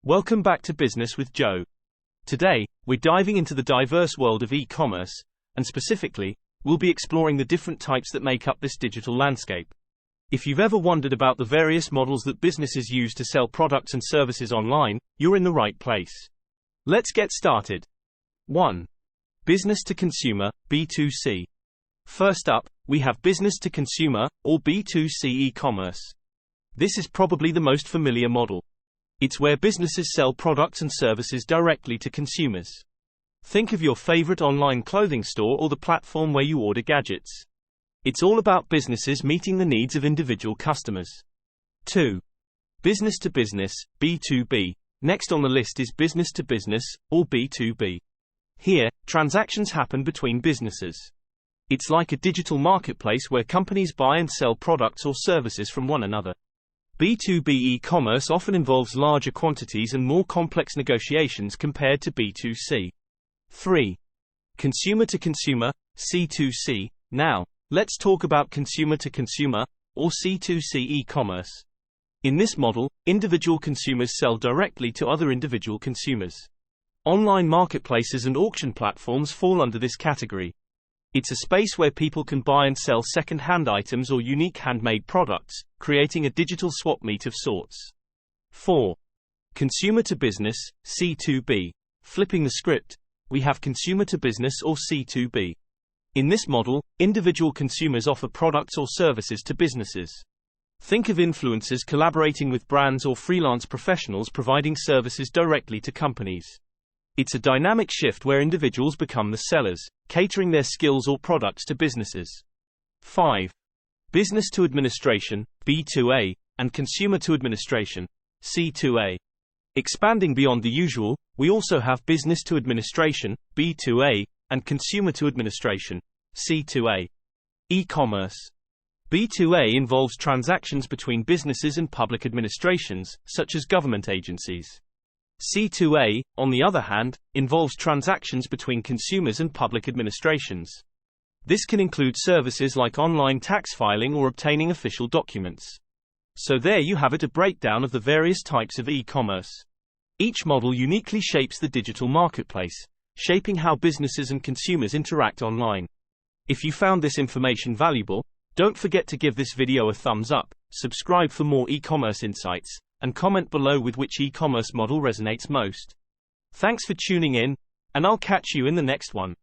Welcome back to Business with Joe. Today, we're diving into the diverse world of e-commerce, and specifically, we'll be exploring the different types that make up this digital landscape. If you've ever wondered about the various models that businesses use to sell products and services online, you're in the right place. Let's get started. 1. Business to consumer, B2C. First up, we have business to consumer, or B2C e-commerce. This is probably the most familiar model. It's where businesses sell products and services directly to consumers. Think of your favorite online clothing store or the platform where you order gadgets. It's all about businesses meeting the needs of individual customers. 2. Business to business, B2B. Next on the list is business to business, or B2B. Here, transactions happen between businesses. It's like a digital marketplace where companies buy and sell products or services from one another. B2B e-commerce often involves larger quantities and more complex negotiations compared to B2C. 3. Consumer to consumer, C2C. Now, let's talk about consumer to consumer, or C2C e-commerce. In this model, individual consumers sell directly to other individual consumers. Online marketplaces and auction platforms fall under this category. It's a space where people can buy and sell second-hand items or unique handmade products, creating a digital swap meet of sorts. 4. Consumer to business, C2B. Flipping the script, we have consumer to business or C2B. In this model, individual consumers offer products or services to businesses. Think of influencers collaborating with brands or freelance professionals providing services directly to companies. It's a dynamic shift where individuals become the sellers, catering their skills or products to businesses. 5. Business to administration, B2A, and consumer to administration, C2A. Expanding beyond the usual, we also have business to administration, B2A, and consumer to administration, C2A. E-commerce. B2A involves transactions between businesses and public administrations, such as government agencies. C2A, on the other hand, involves transactions between consumers and public administrations. This can include services like online tax filing or obtaining official documents. So there you have it, a breakdown of the various types of e-commerce. Each model uniquely shapes the digital marketplace, shaping how businesses and consumers interact online. If you found this information valuable, don't forget to give this video a thumbs up, subscribe for more e-commerce insights, and comment below with which e-commerce model resonates most. Thanks for tuning in, and I'll catch you in the next one.